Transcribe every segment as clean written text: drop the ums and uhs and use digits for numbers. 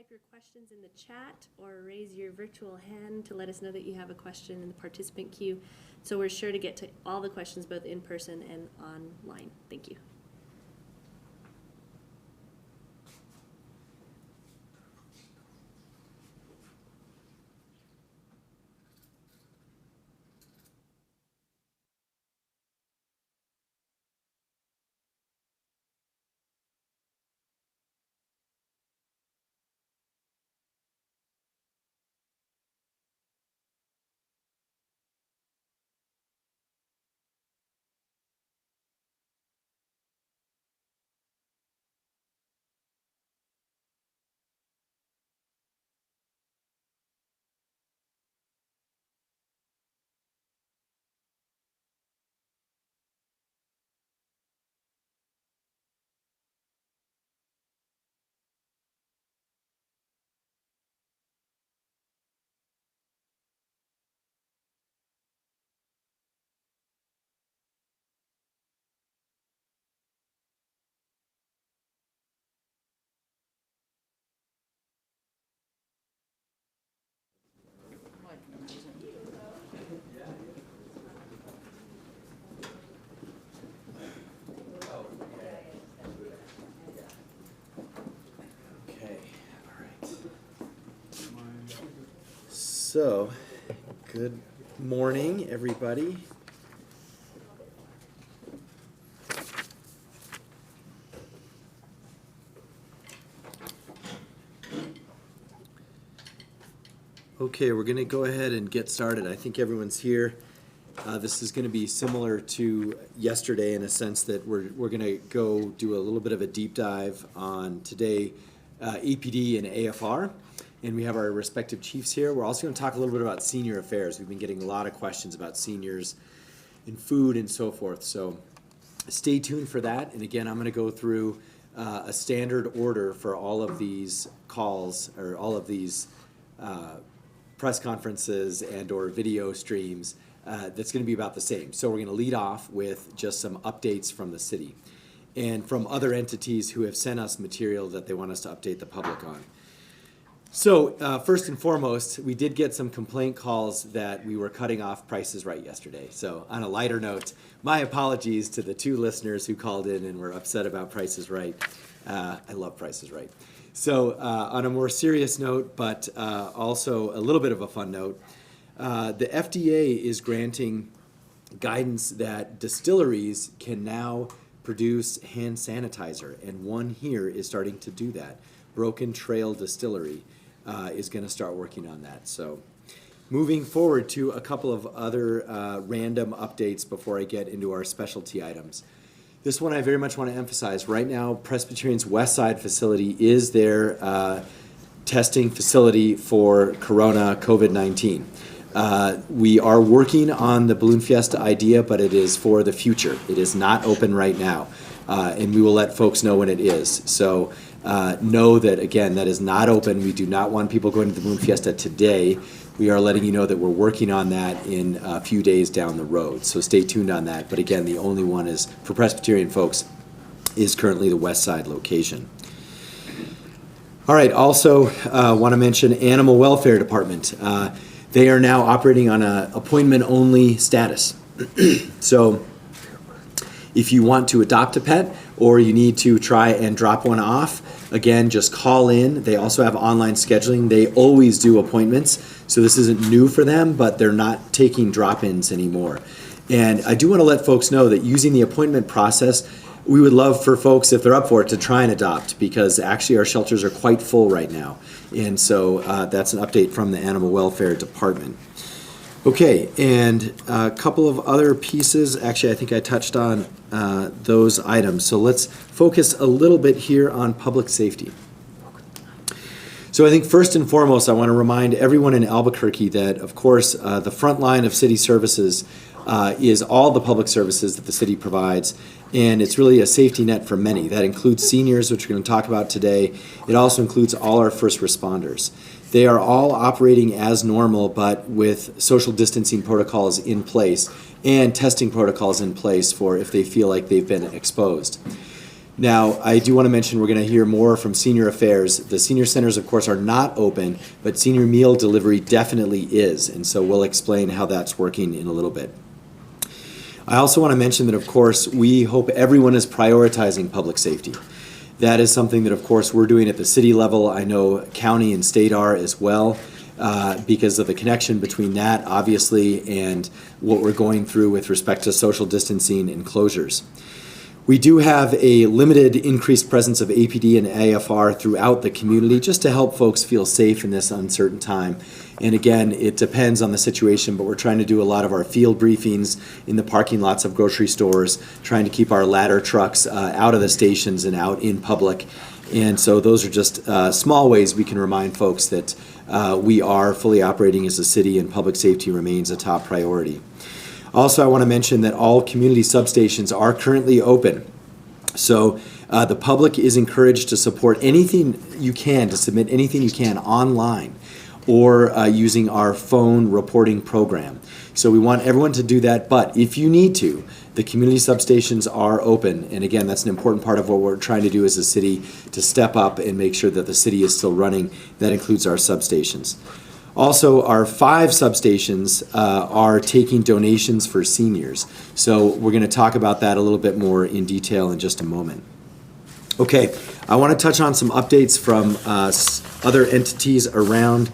type your questions in the chat or raise your virtual hand to let us know that you have a question in the participant queue. So we're sure to get to all the questions both in person and online. Thank you. So, good morning, everybody. Okay, we're going to go ahead and get started. I think everyone's here. This is going to be similar to yesterday in a sense that we're going to go do a little bit of a deep dive on today, APD and AFR. And we have our respective chiefs here. We're also going to talk a little bit about senior affairs. We've been getting a lot of questions about seniors and food and so forth. So stay tuned for that. And again, I'm going to go through a standard order for all of these calls or all of these press conferences and or video streams. That's going to be about the same. So we're going to lead off with just some updates from the city and from other entities who have sent us material that they want us to update the public on. So first and foremost, we did get some complaint calls that we were cutting off Price is Right yesterday. So on a lighter note, my apologies to the two listeners who called in and were upset about Price is Right. I love Price is Right. So on a more serious note, but also a little bit of a fun note, the FDA is granting guidance that distilleries can now produce hand sanitizer, and one here is starting to do that. Broken Trail Distillery is going to start working on that. So moving forward to a couple of other random updates before I get into our specialty items. This one I very much want to emphasize. Right now, Presbyterian's West Side facility is their testing facility for Corona COVID-19. We are working on the Balloon Fiesta idea, but it is for the future. It is not open right now, and we will let folks know when it is. So know that, again, that is not open. We do not want people going to the Balloon Fiesta today. We are letting you know that we're working on that in a few days down the road. So stay tuned on that. But again, the only one is for Presbyterian folks is currently the West Side location. All right, also want to mention Animal Welfare Department. They are now operating on an appointment-only status. So if you want to adopt a pet or you need to try and drop one off, again, just call in. They also have online scheduling. They always do appointments, so this isn't new for them, but they're not taking drop-ins anymore. And I do want to let folks know that using the appointment process, we would love for folks, if they're up for it, to try and adopt, because actually our shelters are quite full right now. And so that's an update from the Animal Welfare Department. Okay, and a couple of other pieces. Actually, I think I touched on those items. So let's focus a little bit here on public safety. So I think first and foremost, I want to remind everyone in Albuquerque that, of course, the front line of city services is all the public services that the city provides, and it's really a safety net for many. That includes seniors, which we're going to talk about today. It also includes all our first responders. They are all operating as normal, but with social distancing protocols in place and testing protocols in place for if they feel like they've been exposed. Now, I do want to mention we're going to hear more from Senior Affairs. The senior centers, of course, are not open, but senior meal delivery definitely is, and so we'll explain how that's working in a little bit. I also want to mention that, of course, we hope everyone is prioritizing public safety. That is something that, of course, we're doing at the city level. I know county and state are as well, because of the connection between that, obviously, and what we're going through with respect to social distancing and closures. We do have a limited increased presence of APD and AFR throughout the community just to help folks feel safe in this uncertain time. And again, it depends on the situation, but we're trying to do a lot of our field briefings in the parking lots of grocery stores, trying to keep our ladder trucks out of the stations and out in public. And so those are just small ways we can remind folks that we are fully operating as a city and public safety remains a top priority. Also, I want to mention that all community substations are currently open. So the public is encouraged to support anything you can, to submit anything you can online or using our phone reporting program. So we want everyone to do that, but if you need to, the community substations are open. And again, that's an important part of what we're trying to do as a city, to step up and make sure that the city is still running. That includes our substations. Also, our 5 substations are taking donations for seniors. So we're going to talk about that a little bit more in detail in just a moment. Okay, I want to touch on some updates from other entities around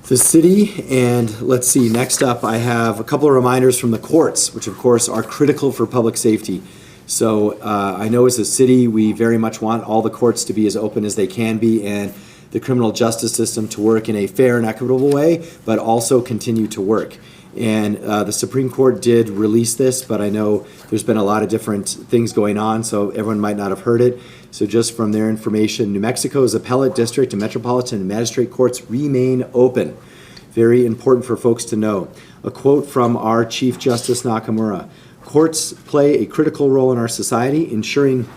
the city. And let's see, next up I have a couple of reminders from the courts, which of course are critical for public safety. So I know as a city we very much want all the courts to be as open as they can be, and the criminal justice system to work in a fair and equitable way, but also continue to work. And the Supreme Court did release this, but I know there's been a lot of different things going on, so everyone might not have heard it. So just from their information, New Mexico's appellate district and metropolitan and magistrate courts remain open. Very important for folks to know. A quote from our Chief Justice Nakamura: "Courts play a critical role in our society, ensuring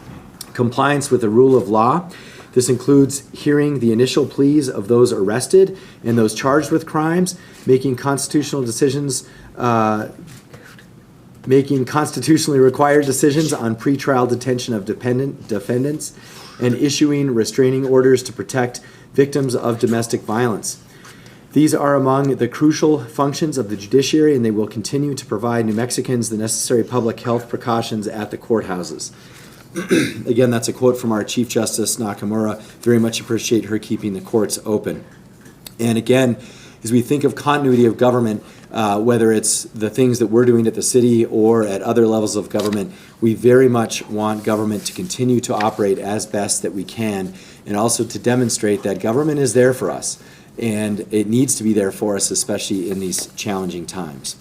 compliance with the rule of law. This includes hearing the initial pleas of those arrested and those charged with crimes, making constitutionally required decisions on pretrial detention of defendants, and issuing restraining orders to protect victims of domestic violence. These are among the crucial functions of the judiciary, and they will continue to provide New Mexicans the necessary public health precautions at the courthouses." Again, that's a quote from our Chief Justice Nakamura. Very much appreciate her keeping the courts open. And again, as we think of continuity of government, whether it's the things that we're doing at the city or at other levels of government, we very much want government to continue to operate as best that we can, and also to demonstrate that government is there for us, and it needs to be there for us, especially in these challenging times.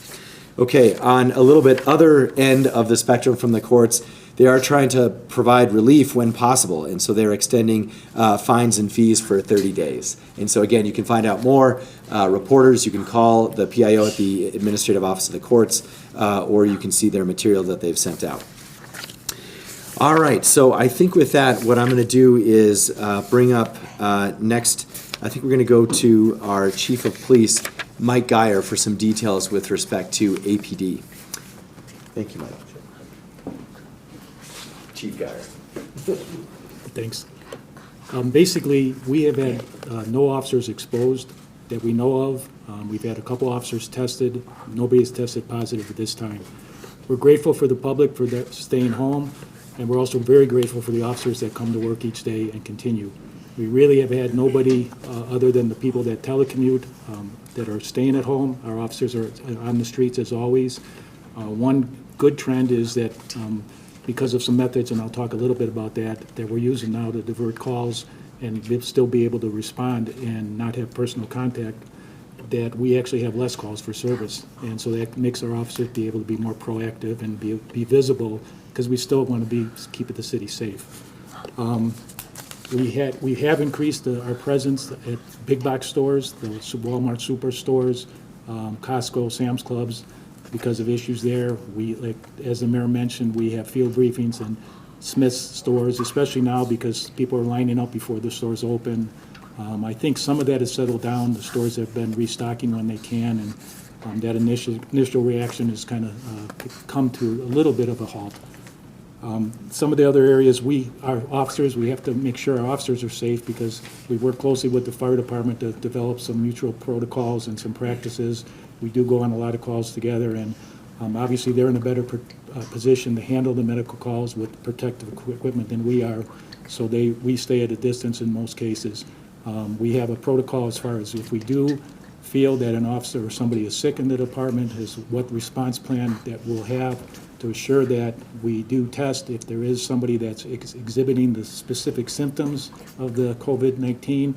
Okay, on a little bit other end of the spectrum from the courts, they are trying to provide relief when possible, and so they're extending fines and fees for 30 days. And so again, you can find out more. Reporters, you can call the PIO at the Administrative Office of the Courts, or you can see their material that they've sent out. All right, so I think with that, what I'm going to do is bring up next, I think we're going to go to our Chief of Police, Mike Geyer, for some details with respect to APD. Thank you, Mike. Chief Geyer. Thanks. Basically, we have had no officers exposed that we know of. We've had a couple officers tested. Nobody's tested positive at this time. We're grateful for the public for staying home, and we're also very grateful for the officers that come to work each day and continue. We really have had nobody other than the people that telecommute that are staying at home. Our officers are on the streets as always. One good trend is that because of some methods, and I'll talk a little bit about that we're using now to divert calls and still be able to respond and not have personal contact, that we actually have less calls for service. And so that makes our officers be able to be more proactive and be visible, because we still want to keep the city safe. We have increased our presence at big box stores, the Walmart superstores, Costco, Sam's Clubs, because of issues there. Like as the mayor mentioned, we have field briefings in Smith's stores, especially now because people are lining up before the stores open. I think some of that has settled down. The stores have been restocking when they can, and that initial reaction has kind of come to a little bit of a halt. Some of the other areas, our officers, we have to make sure our officers are safe because we work closely with the fire department to develop some mutual protocols and some practices. We do go on a lot of calls together, and obviously they're in a better position to handle the medical calls with protective equipment than we are, so we stay at a distance in most cases. We have a protocol as far as if we do feel that an officer or somebody is sick in the department, is what response plan that we'll have to assure that we do test if there is somebody that's exhibiting the specific symptoms of the COVID-19.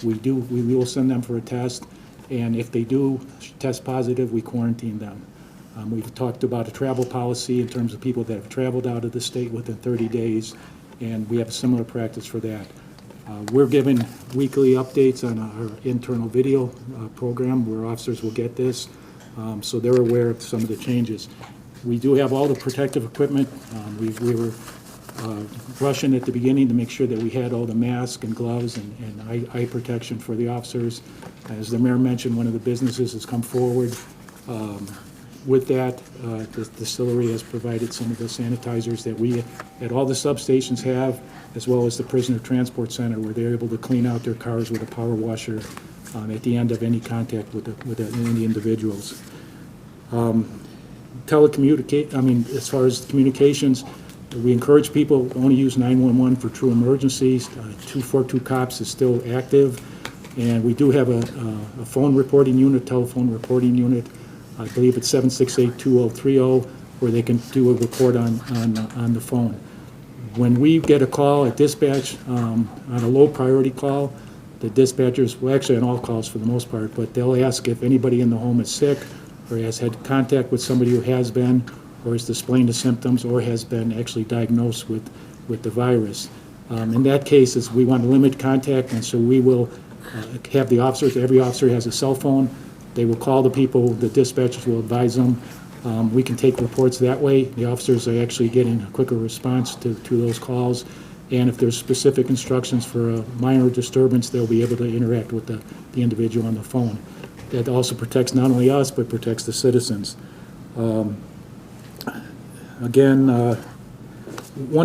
We will send them for a test, and if they do test positive, we quarantine them. We've talked about a travel policy in terms of people that have traveled out of the state within 30 days, and we have a similar practice for that. We're given weekly updates on our internal video program where officers will get this, so they're aware of some of the changes. We do have all the protective equipment. We were rushing at the beginning to make sure that we had all the masks and gloves and eye protection for the officers. As the mayor mentioned, one of the businesses has come forward with that. The distillery has provided some of the sanitizers that we at all the substations have, as well as the prisoner transport center, where they're able to clean out their cars with a power washer at the end of any contact with any individuals. As far as communications, we encourage people to only use 911 for true emergencies. 242 COPS is still active, and we do have a phone reporting unit, telephone reporting unit. I believe it's 768-2030, where they can do a report on the phone. When we get a call at dispatch on a low priority call, the dispatchers, well, actually on all calls for the most part, but they'll ask if anybody in the home is sick or has had contact with somebody who has been, or is displaying the symptoms, or has been actually diagnosed with the virus. In that case, we want to limit contact, and so we will have the officers, every officer has a cell phone. They will call the people, the dispatchers will advise them. We can take reports that way. The officers are actually getting a quicker response to those calls. And if there's specific instructions for a minor disturbance, they'll be able to interact with the individual on the phone. That also protects not only us, but protects the citizens. One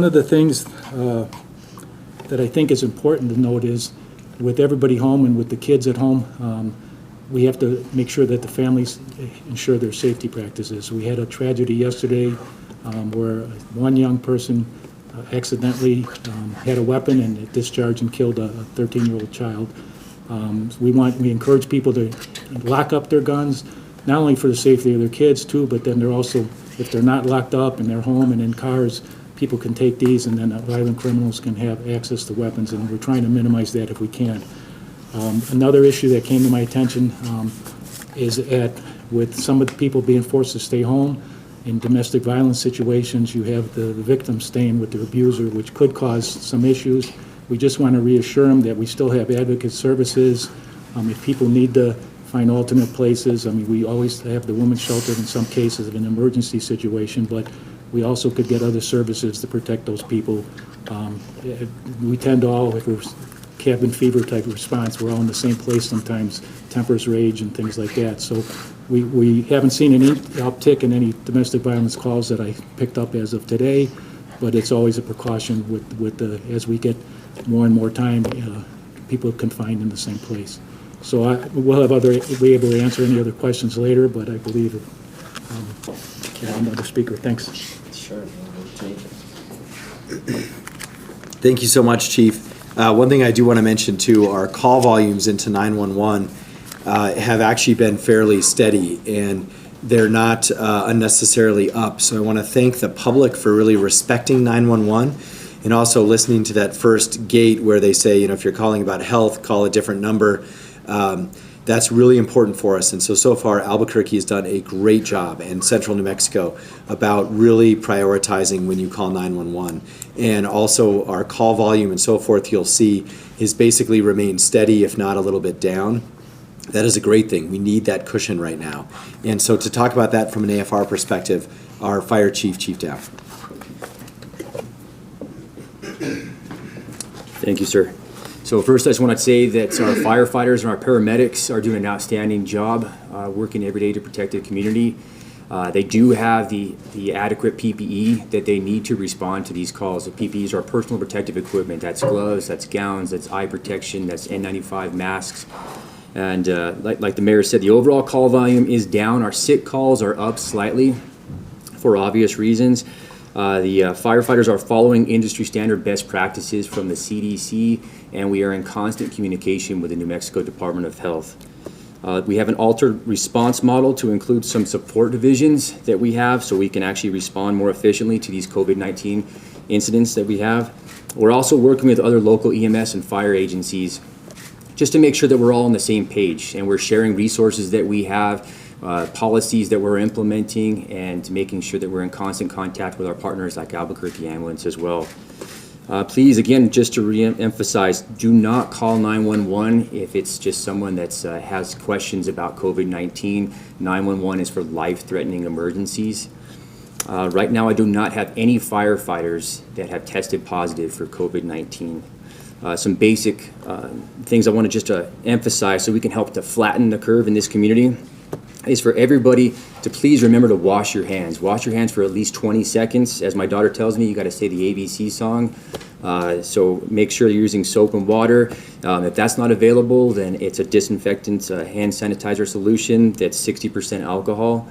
of the things that I think is important to note is with everybody home and with the kids at home, we have to make sure that the families ensure their safety practices. We had a tragedy yesterday where one young person accidentally had a weapon and it discharged and killed a 13-year-old child. We encourage people to lock up their guns, not only for the safety of their kids too, but then they're also, if they're not locked up and they're home and in cars, people can take these and then violent criminals can have access to weapons, and we're trying to minimize that if we can. Another issue that came to my attention is with some of the people being forced to stay home in domestic violence situations, you have the victim staying with their abuser, which could cause some issues. We just want to reassure them that we still have advocate services. If people need to find alternate places, we always have the women's shelter in some cases of an emergency situation, but we also could get other services to protect those people. We tend to all, if we're cabin fever type response, we're all in the same place sometimes, tempers rage and things like that. So we haven't seen any uptick in any domestic violence calls that I picked up as of today, but it's always a precaution as we get more and more time, people confined in the same place. So we'll be able to answer any other questions later, but I believe another speaker. Thanks. Sure. Thank you so much, Chief. One thing I do want to mention too, our call volumes into 911 have actually been fairly steady, and they're not unnecessarily up. So I want to thank the public for really respecting 911 and also listening to that first gate where they say, if you're calling about health, call a different number. That's really important for us. And so far, Albuquerque has done a great job, and Central New Mexico, about really prioritizing when you call 911. And also our call volume and so forth, you'll see, has basically remained steady, if not a little bit down. That is a great thing. We need that cushion right now. And so to talk about that from an AFR perspective, our Fire Chief, Chief Dow. Thank you, sir. So first, I just want to say that our firefighters and our paramedics are doing an outstanding job working every day to protect the community. They do have the adequate PPE that they need to respond to these calls. The PPEs are personal protective equipment. That's gloves, that's gowns, that's eye protection, that's N95 masks. And like the mayor said, the overall call volume is down. Our sick calls are up slightly for obvious reasons. The firefighters are following industry standard best practices from the CDC, and we are in constant communication with the New Mexico Department of Health. We have an altered response model to include some support divisions that we have so we can actually respond more efficiently to these COVID-19 incidents that we have. We're also working with other local EMS and fire agencies just to make sure that we're all on the same page and we're sharing resources that we have, policies that we're implementing, and making sure that we're in constant contact with our partners like Albuquerque Ambulance as well. Please, again, just to re-emphasize, do not call 911 if it's just someone that has questions about COVID-19. 911 is for life-threatening emergencies. Right now, I do not have any firefighters that have tested positive for COVID-19. Some basic things I want to just emphasize so we can help to flatten the curve in this community is for everybody to please remember to wash your hands. Wash your hands for at least 20 seconds. As my daughter tells me, you got to say the ABC song. So make sure you're using soap and water. If that's not available, then it's a disinfectant hand sanitizer solution that's 60% alcohol.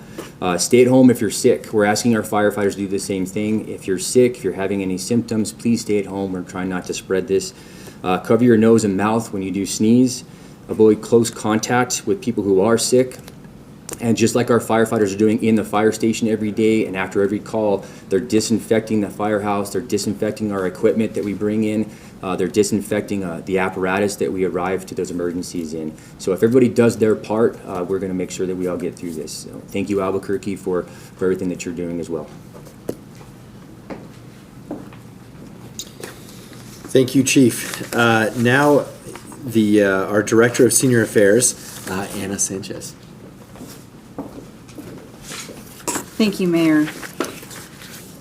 Stay at home if you're sick. We're asking our firefighters to do the same thing. If you're sick, if you're having any symptoms, please stay at home. We're trying not to spread this. Cover your nose and mouth when you do sneeze. Avoid close contact with people who are sick. And just like our firefighters are doing in the fire station every day and after every call, they're disinfecting the firehouse, they're disinfecting our equipment that we bring in, they're disinfecting the apparatus that we arrive to those emergencies in. So if everybody does their part, we're going to make sure that we all get through this. So thank you, Albuquerque, for everything that you're doing as well. Thank you, Chief. Now, our Director of Senior Affairs, Anna Sanchez. Thank you, Mayor.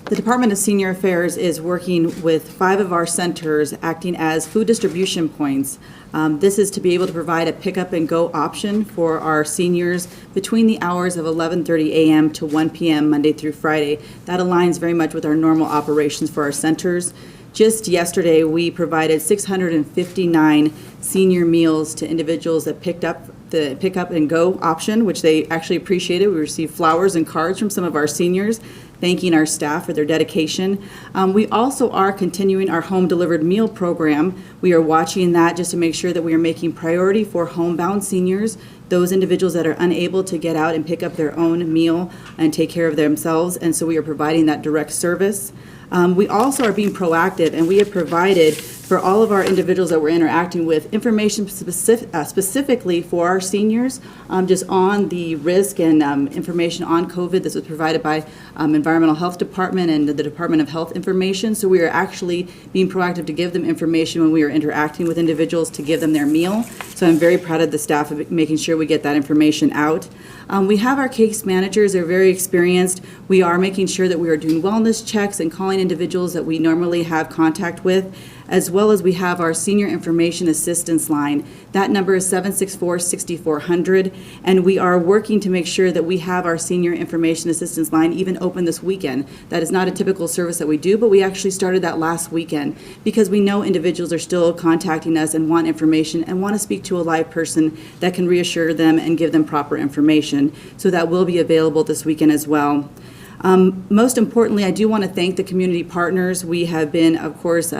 The Department of Senior Affairs is working with 5 of our centers acting as food distribution points. This is to be able to provide a pick up and go option for our seniors between the hours of 11:30 a.m. to 1 p.m. Monday through Friday. That aligns very much with our normal operations for our centers. Just yesterday, we provided 659 senior meals to individuals that picked up the pick up and go option, which they actually appreciated. We received flowers and cards from some of our seniors thanking our staff for their dedication. We also are continuing our home delivered meal program. We are watching that just to make sure that we are making priority for homebound seniors, those individuals that are unable to get out and pick up their own meal and take care of themselves, and so we are providing that direct service. We also are being proactive, and we have provided for all of our individuals that we're interacting with information specifically for our seniors, just on the risk and information on COVID. This was provided by Environmental Health Department and the Department of Health information. So we are actually being proactive to give them information when we are interacting with individuals to give them their meal. So I'm very proud of the staff of making sure we get that information out. We have our case managers. They're very experienced. We are making sure that we are doing wellness checks and calling individuals that we normally have contact with, as well as we have our Senior Information Assistance line. That number is 764-6400, and we are working to make sure that we have our Senior Information Assistance line even open this weekend. That is not a typical service that we do, but we actually started that last weekend because we know individuals are still contacting us and want information and want to speak to a live person that can reassure them and give them proper information. So that will be available this weekend as well. Most importantly, I do want to thank the community partners. We have been, of course,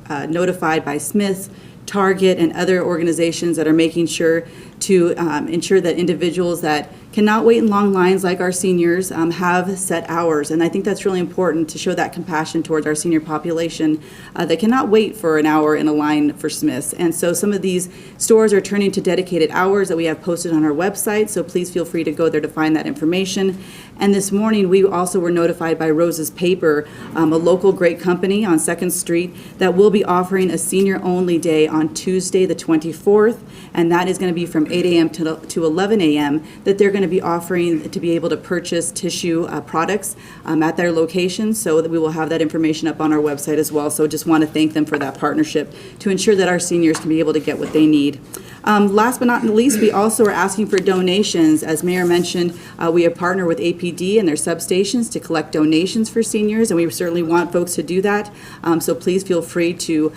notified by Smith's, Target, and other organizations that are making sure to ensure that individuals that cannot wait in long lines like our seniors have set hours. And I think that's really important to show that compassion towards our senior population that cannot wait for an hour in a line for Smith's. And so some of these stores are turning to dedicated hours that we have posted on our website, so please feel free to go there to find that information. And this morning, we also were notified by Rose's Paper, a local great company on 2nd Street, that will be offering a senior-only day on Tuesday, the 24th, and that is going to be from 8 a.m. to 11 a.m., that they're going to be offering to be able to purchase tissue products at their location, so that we will have that information up on our website as well. So just want to thank them for that partnership to ensure that our seniors can be able to get what they need. Last but not least, we also are asking for donations. As Mayor mentioned, we have partnered with APD and their substations to collect donations for seniors, and we certainly want folks to do that. So please feel free to,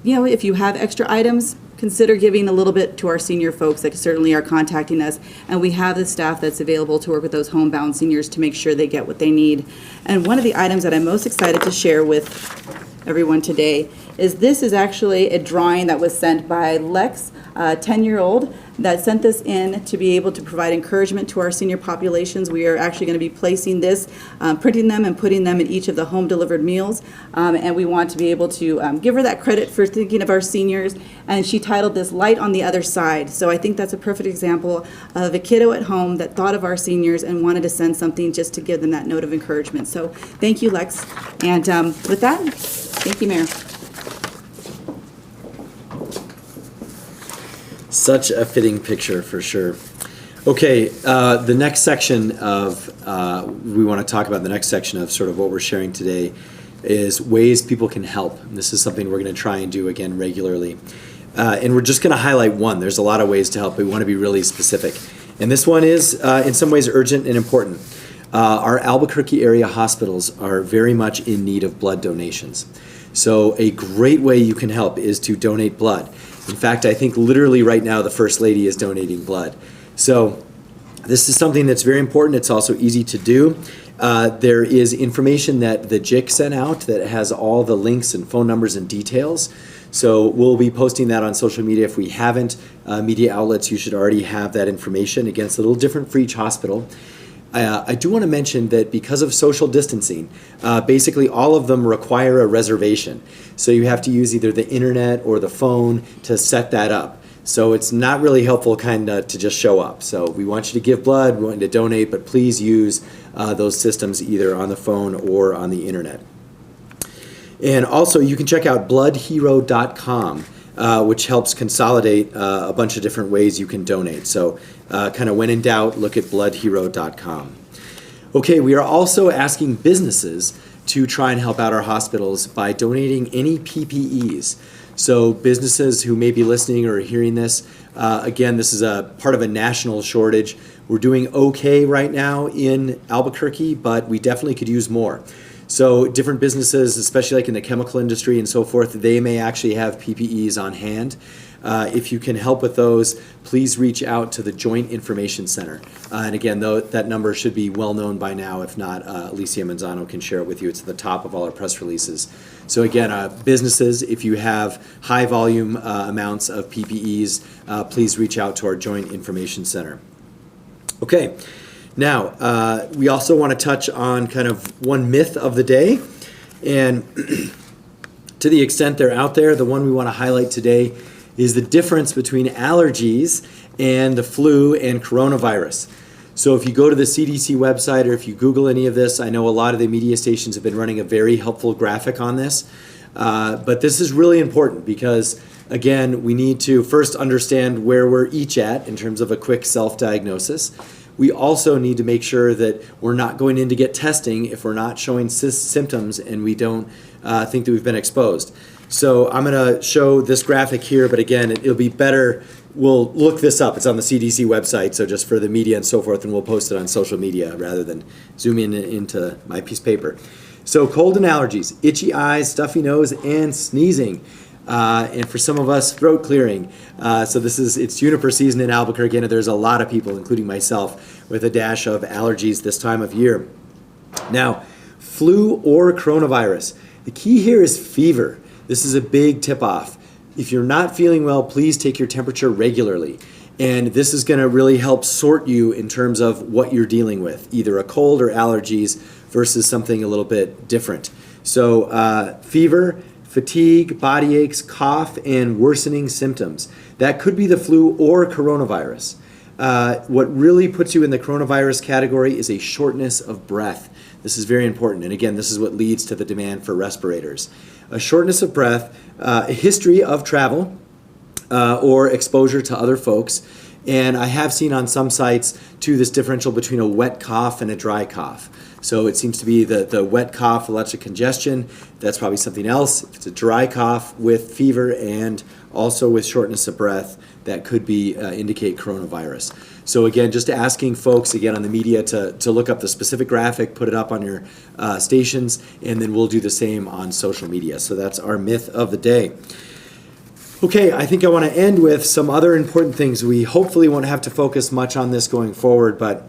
if you have extra items, consider giving a little bit to our senior folks that certainly are contacting us. And we have the staff that's available to work with those homebound seniors to make sure they get what they need. And one of the items that I'm most excited to share with everyone today is this is actually a drawing that was sent by Lex, a 10-year-old, that sent this in to be able to provide encouragement to our senior populations. We are actually going to be placing this, printing them and putting them in each of the home-delivered meals. And we want to be able to give her that credit for thinking of our seniors. And she titled this Light on the Other Side. So I think that's a perfect example of a kiddo at home that thought of our seniors and wanted to send something just to give them that note of encouragement. So thank you, Lex. And with that, thank you, Mayor. Such a fitting picture for sure. Okay, the next section of, we want to talk about the next section of sort of what we're sharing today is ways people can help. And this is something we're going to try and do again regularly. And we're just going to highlight one. There's a lot of ways to help. We want to be really specific. And this one is in some ways urgent and important. Our Albuquerque area hospitals are very much in need of blood donations. So a great way you can help is to donate blood. In fact, I think literally right now the First Lady is donating blood. So this is something that's very important. It's also easy to do. There is information that the JIC sent out that has all the links and phone numbers and details. So we'll be posting that on social media. If we haven't, media outlets, you should already have that information. Again, it's a little different for each hospital. I do want to mention that because of social distancing, basically all of them require a reservation. So you have to use either the internet or the phone to set that up. So it's not really helpful kind of to just show up. So we want you to give blood, we want you to donate, but please use those systems either on the phone or on the internet. And also you can check out bloodhero.com, which helps consolidate a bunch of different ways you can donate. So kind of when in doubt, look at bloodhero.com. Okay, we are also asking businesses to try and help out our hospitals by donating any PPEs. So businesses who may be listening or hearing this, again, this is a part of a national shortage. We're doing okay right now in Albuquerque, but we definitely could use more. So different businesses, especially like in the chemical industry and so forth, they may actually have PPEs on hand. If you can help with those, please reach out to the Joint Information Center. And again, though, that number should be well known by now. If not, Alicia Manzano can share it with you. It's at the top of all our press releases. So again, businesses, if you have high volume amounts of PPEs, please reach out to our Joint Information Center. Okay, now we also want to touch on kind of one myth of the day. And to the extent they're out there, the one we want to highlight today is the difference between allergies and the flu and coronavirus. So if you go to the CDC website or if you Google any of this, I know a lot of the media stations have been running a very helpful graphic on this. But this is really important because, again, we need to first understand where we're each at in terms of a quick self-diagnosis. We also need to make sure that we're not going in to get testing if we're not showing symptoms and we don't think that we've been exposed. So I'm going to show this graphic here, but again, it'll be better. We'll look this up. It's on the CDC website, so just for the media and so forth, and we'll post it on social media rather than zoom in into my piece of paper. So cold and allergies, itchy eyes, stuffy nose, and sneezing. And for some of us, throat clearing. So it's juniper season in Albuquerque, and there's a lot of people, including myself, with a dash of allergies this time of year. Now, flu or coronavirus. The key here is fever. This is a big tip-off. If you're not feeling well, please take your temperature regularly. And this is going to really help sort you in terms of what you're dealing with, either a cold or allergies versus something a little bit different. So fever, fatigue, body aches, cough, and worsening symptoms. That could be the flu or coronavirus. What really puts you in the coronavirus category is a shortness of breath. This is very important. And again, this is what leads to the demand for respirators. A shortness of breath, a history of travel or exposure to other folks, And I have seen on some sites, too, this differential between a wet cough and a dry cough. So it seems to be the wet cough, electric congestion, that's probably something else. If it's a dry cough with fever and also with shortness of breath, that could be indicate coronavirus. So again, just asking folks, again, on the media to look up the specific graphic, put it up on your stations, and then we'll do the same on social media. So that's our myth of the day. Okay, I think I want to end with some other important things. We hopefully won't have to focus much on this going forward, but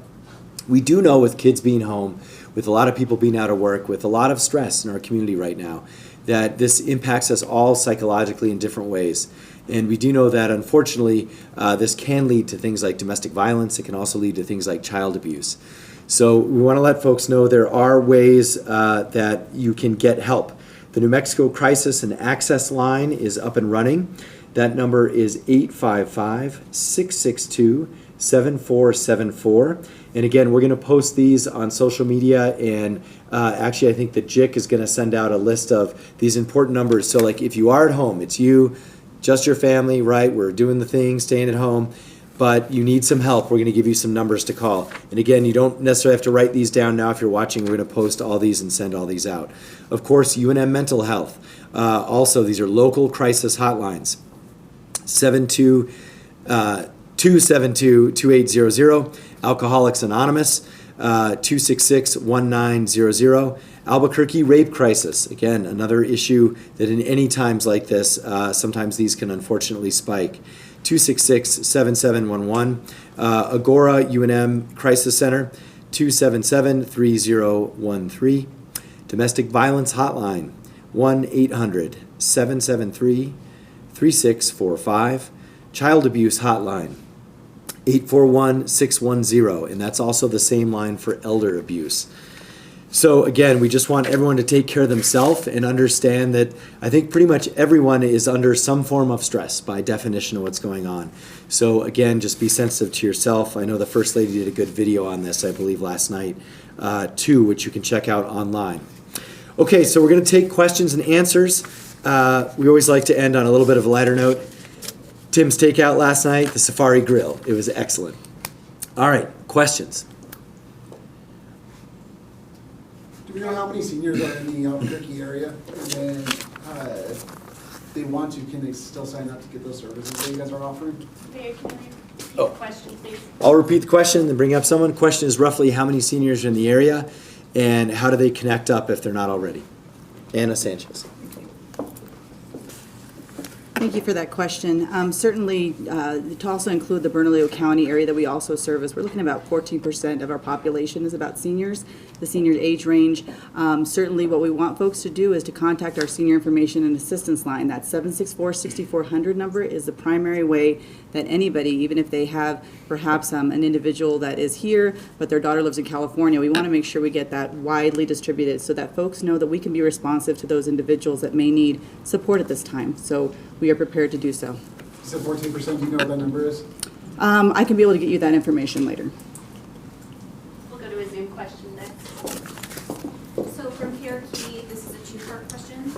we do know with kids being home, with a lot of people being out of work, with a lot of stress in our community right now, that this impacts us all psychologically in different ways. And we do know that, unfortunately, this can lead to things like domestic violence. It can also lead to things like child abuse. So we want to let folks know there are ways that you can get help. The New Mexico Crisis and Access Line is up and running. That number is 855-662-7474. And again, we're going to post these on social media, and actually I think the JIC is going to send out a list of these important numbers. So like if you are at home, it's you, just your family, right? We're doing the thing, staying at home, but you need some help. We're going to give you some numbers to call. And again, you don't necessarily have to write these down now if you're watching. We're going to post all these and send all these out. Of course, UNM Mental Health. Also, these are local crisis hotlines. 272-2800. Alcoholics Anonymous, 266-1900. Albuquerque Rape Crisis, again, another issue that in any times like this, sometimes these can unfortunately spike. 266-7711. Agora UNM Crisis Center, 277-3013. Domestic Violence Hotline, 1-800-773-3645. Child Abuse Hotline, 841-610, and that's also the same line for elder abuse. So again, we just want everyone to take care of themselves and understand that I think pretty much everyone is under some form of stress by definition of what's going on. So again, just be sensitive to yourself. I know the First Lady did a good video on this, I believe, last night, too, which you can check out online. Okay, so we're going to take questions and answers. We always like to end on a little bit of a lighter note. Tim's takeout last night, the Safari Grill. It was excellent. All right, questions. Do we know how many seniors are in the Albuquerque area? And then if they want to, can they still sign up to get those services that you guys are offering? Mayor, can I repeat Oh. the question, please? I'll repeat the question and bring up someone. Question is roughly how many seniors are in the area and how do they connect up if they're not already? Anna Sanchez. Thank you for that question. Certainly, to also include the Bernalillo County area that we also service, we're looking at about 14% of our population is about seniors, the senior age range. Certainly, what we want folks to do is to contact our senior information and assistance line. That 764-6400 number is the primary way that anybody, even if they have perhaps an individual that is here, but their daughter lives in California, we want to make sure we get that widely distributed so that folks know that we can be responsive to those individuals that may need support at this time. So we are prepared to do so. You said 14%, do you know what that number is? I can be able to get you that information later. We'll go to a Zoom question next. So from PRQ, this is a two-part question.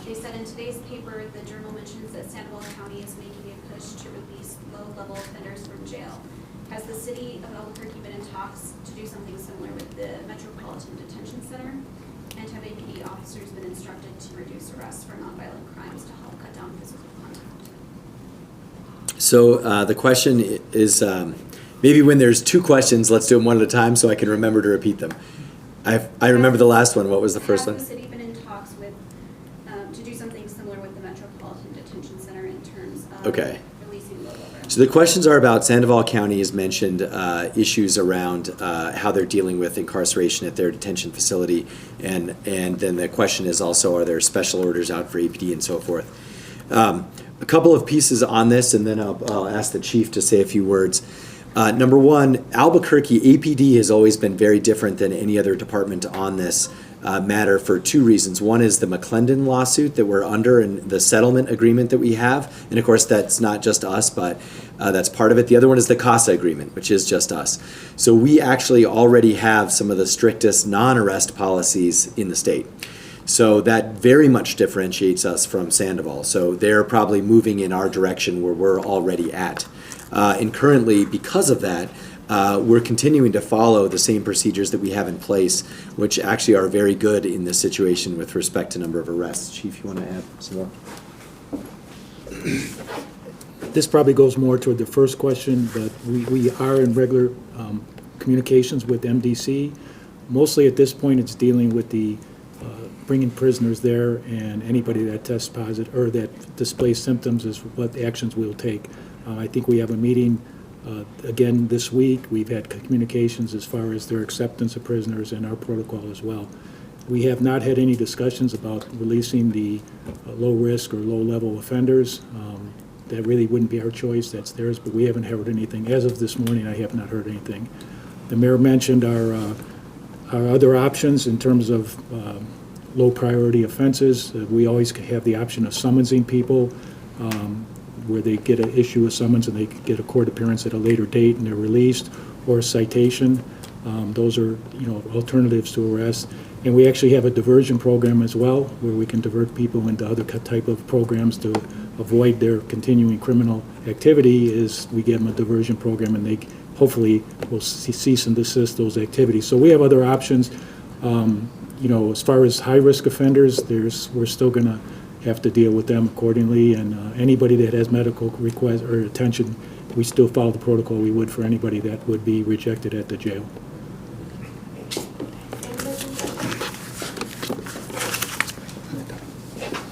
They said in today's paper, the journal mentions that Sandoval County is making a push to release low-level offenders from jail. Has the city of Albuquerque been in talks to do something similar with the Metropolitan Detention Center? And have APD officers been instructed to reduce arrests for nonviolent crimes to help cut down physical contact? So the question is, maybe when there's two questions, let's do them one at a time so I can remember to repeat them. I remember the last one. What was the first one? Has the city been in talks with, to do something similar with the Metropolitan Detention Center in terms of releasing low-level arrests? So the questions are about Sandoval County has mentioned issues around how they're dealing with incarceration at their detention facility, and then the question is also, are there special orders out for APD and so forth? A couple of pieces on this, and then I'll ask the chief to say a few words. Number one, Albuquerque APD has always been very different than any other department on this matter for two reasons. One is the McClendon lawsuit that we're under and the settlement agreement that we have. And of course, that's not just us, but that's part of it. The other one is the CASA agreement, which is just us. So we actually already have some of the strictest non-arrest policies in the state. So that very much differentiates us from Sandoval. So they're probably moving in our direction where we're already at. And currently, because of that, we're continuing to follow the same procedures that we have in place, which actually are very good in this situation with respect to number of arrests. Chief, you want to add some more? This probably goes more toward the first question, but we are in regular communications with MDC. Mostly at this point, it's dealing with the bringing prisoners there, and anybody that tests positive or that displays symptoms is what actions we'll take. I think we have a meeting again this week. We've had communications as far as their acceptance of prisoners and our protocol as well. We have not had any discussions about releasing the low-risk or low-level offenders. That really wouldn't be our choice, that's theirs, but we haven't heard anything. As of this morning, I have not heard anything. The mayor mentioned our other options in terms of low-priority offenses. We always have the option of summonsing people, where they get an issue of summons and they get a court appearance at a later date and they're released, or a citation. Those are, alternatives to arrest. And we actually have a diversion program as well, where we can divert people into other type of programs to avoid their continuing criminal activity. Is we give them a diversion program and they hopefully will cease and desist those activities. So we have other options. As far as high-risk offenders, we're still going to have to deal with them accordingly. And anybody that has medical request or attention, we still follow the protocol we would for anybody that would be rejected at the jail.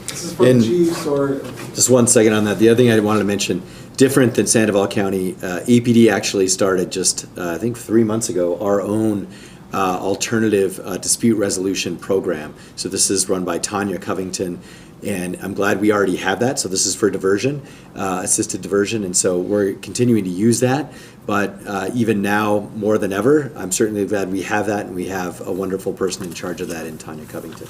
This is for the And- chiefs or, Just one second on that. The other thing I wanted to mention, different than Sandoval County, APD actually started just, I think 3 months ago, our own alternative dispute resolution program. So this is run by Tanya Covington, and I'm glad we already have that. So this is for diversion, assisted diversion, and so we're continuing to use that. But even now, more than ever, I'm certainly glad we have that, and we have a wonderful person in charge of that in Tanya Covington.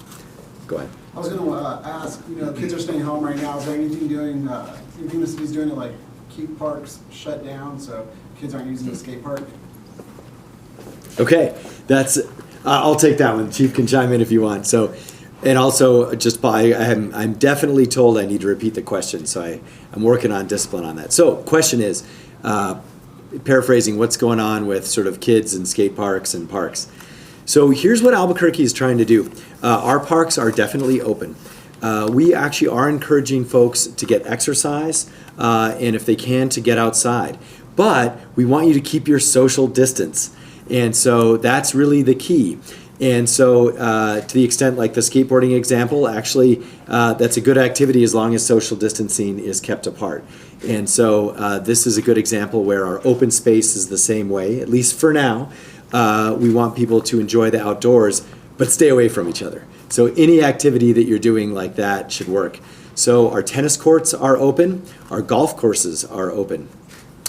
Go ahead. I was gonna ask, kids are staying home right now, is there anything the city's doing to like keep parks shut down so kids aren't using the skate park? Okay, that's, I'll take that one. Chief can chime in if you want. So, and also just I'm definitely told I need to repeat the question, so I'm working on discipline on that. So, question is, paraphrasing, what's going on with sort of kids and skate parks and parks? So here's what Albuquerque is trying to do. Our parks are definitely open. We actually are encouraging folks to get exercise, and if they can, to get outside. But we want you to keep your social distance. And so that's really the key. And so to the extent like the skateboarding example, actually that's a good activity as long as social distancing is kept apart. And so this is a good example where our open space is the same way, at least for now. We want people to enjoy the outdoors, but stay away from each other. So any activity that you're doing like that should work. So our tennis courts are open, our golf courses are open.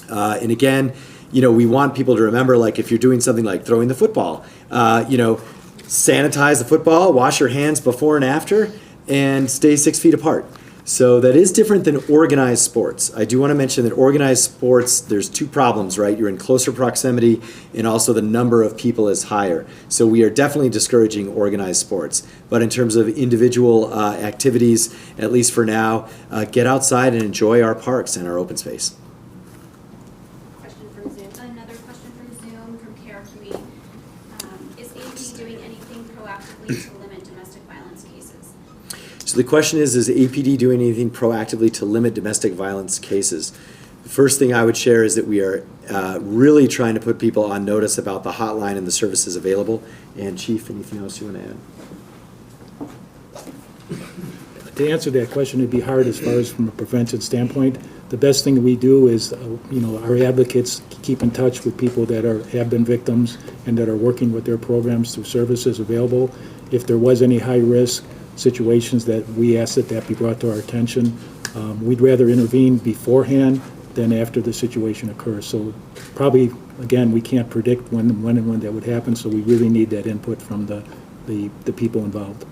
And again, we want people to remember, like if you're doing something like throwing the football, sanitize the football, wash your hands before and after, and stay 6 feet apart. So that is different than organized sports. I do want to mention that organized sports, there's two problems, right? You're in closer proximity, and also the number of people is higher. So we are definitely discouraging organized sports. But in terms of individual activities, at least for now, get outside and enjoy our parks and our open space. Question from Zoom. Another question from Zoom from KRQE. Is AP doing anything proactively to limit domestic violence cases? So the question is APD doing anything proactively to limit domestic violence cases? The first thing I would share is that we are really trying to put people on notice about the hotline and the services available. And Chief, anything else you want to add? To answer that question, it'd be hard as far as from a prevention standpoint. The best thing we do is, our advocates keep in touch with people that have been victims and that are working with their programs through services available. If there was any high-risk situations that we ask that be brought to our attention, we'd rather intervene beforehand than after the situation occurs. So probably, again, we can't predict when that would happen, so we really need that input from the people involved.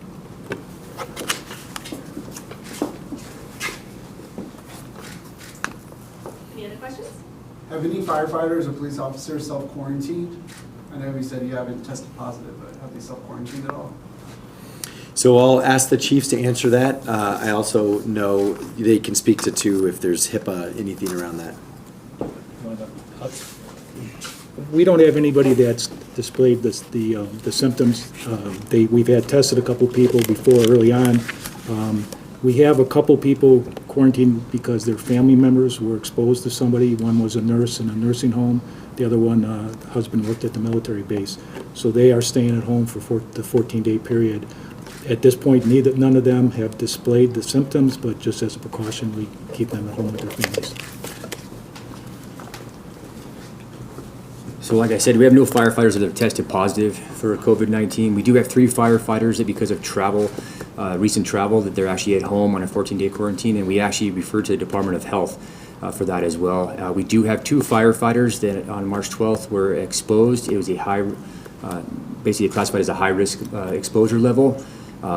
Any other questions? Have any firefighters or police officers self-quarantined? I know you said you haven't tested positive, but have they self-quarantined at all? So I'll ask the chiefs to answer that. I also know they can speak to too if there's HIPAA, anything around that. We don't have anybody that's displayed the symptoms. We've had tested a couple people before early on. We have a couple people quarantined because their family members were exposed to somebody. One was a nurse in a nursing home. The other one, husband worked at the military base. So they are staying at home for the 14-day period. At this point, none of them have displayed the symptoms, but just as a precaution, we keep them at home with their families. So like I said, we have no firefighters that have tested positive for COVID-19. We do have 3 firefighters that because of travel, recent travel, that they're actually at home on a 14-day quarantine, and we actually refer to the Department of Health for that as well. We do have 2 firefighters that on March 12th were exposed. It was a high, basically classified as a high-risk exposure level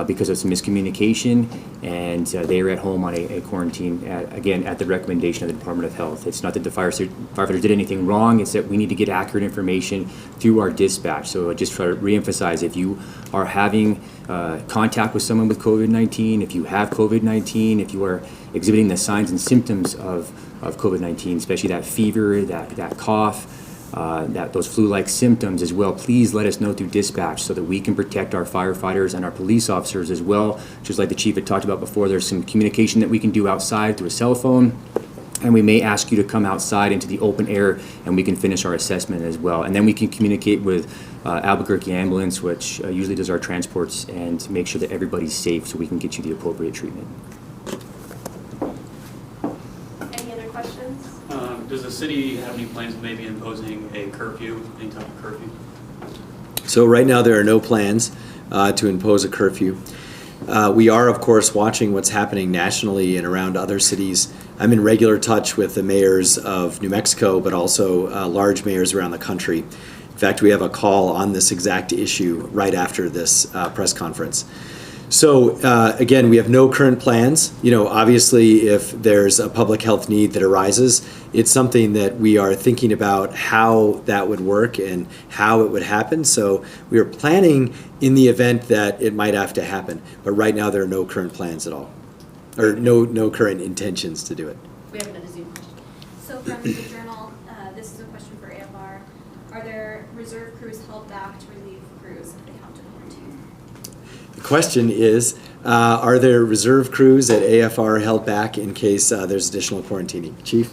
because of some miscommunication, and they are at home on a quarantine, again, at the recommendation of the Department of Health. It's not that the firefighters did anything wrong, it's that we need to get accurate information through our dispatch. So I just try to reemphasize, if you are having contact with someone with COVID-19, if you have COVID-19, if you are exhibiting the signs and symptoms of COVID-19, especially that fever, that cough, those flu-like symptoms as well, please let us know through dispatch so that we can protect our firefighters and our police officers as well. Just like the chief had talked about before, there's some communication that we can do outside through a cell phone, and we may ask you to come outside into the open air and we can finish our assessment as well. And then we can communicate with Albuquerque Ambulance, which usually does our transports, and make sure that everybody's safe so we can get you the appropriate treatment. Any other questions? Does the city have any plans of maybe imposing a curfew, any type of curfew? So right now there are no plans to impose a curfew. We are, of course, watching what's happening nationally and around other cities. I'm in regular touch with the mayors of New Mexico, but also large mayors around the country. In fact, we have a call on this exact issue right after this press conference. So again, we have no current plans. You know, obviously, if there's a public health need that arises, it's something that we are thinking about how that would work and how it would happen. So we are planning in the event that it might have to happen. But right now, there are no current plans at all, or no current intentions to do it. We have another Zoom question. So from the journal, this is a question for AFR. Are there reserve crews held back to relieve crews if they have to quarantine? The question is, are there reserve crews at AFR held back in case there's additional quarantining? Chief?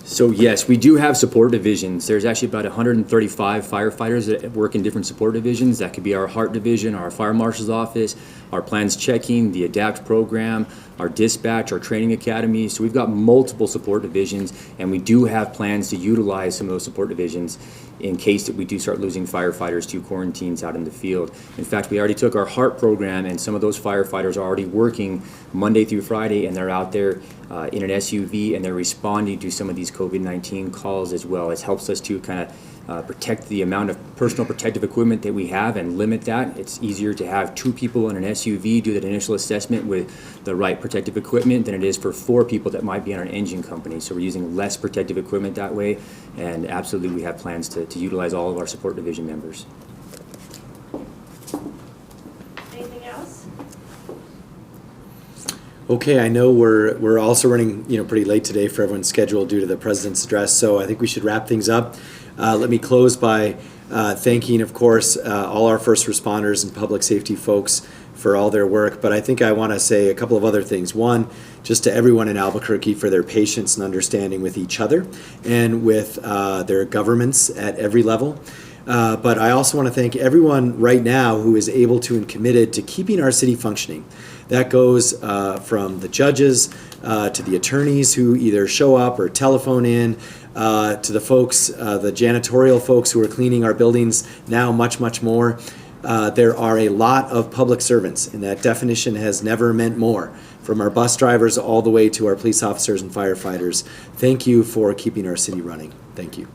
So yes, we do have support divisions. There's actually about 135 firefighters that work in different support divisions. That could be our heart division, our fire marshal's office, our plans checking, the ADAPT program, our dispatch, our training academy. So we've got multiple support divisions, and we do have plans to utilize some of those support divisions in case that we do start losing firefighters to quarantines out in the field. In fact, we already took our heart program, and some of those firefighters are already working Monday through Friday, and they're out there in an SUV, and they're responding to some of these COVID-19 calls as well. It helps us to kind of protect the amount of personal protective equipment that we have and limit that. It's easier to have 2 people in an SUV do that initial assessment with the right protective equipment than it is for 4 people that might be on an engine company. So we're using less protective equipment that way, and absolutely we have plans to utilize all of our support division members. Anything else? Okay, I know we're also running pretty late today for everyone's schedule due to the president's address, so I think we should wrap things up. Let me close by thanking, of course, all our first responders and public safety folks for all their work, but I think I want to say a couple of other things. One, just to everyone in Albuquerque for their patience and understanding with each other and with their governments at every level. But I also want to thank everyone right now who is able to and committed to keeping our city functioning. That goes from the judges to the attorneys who either show up or telephone in, to the folks, the janitorial folks who are cleaning our buildings now much, much more. There are a lot of public servants, and that definition has never meant more, from our bus drivers all the way to our police officers and firefighters. Thank you for keeping our city running. Thank you.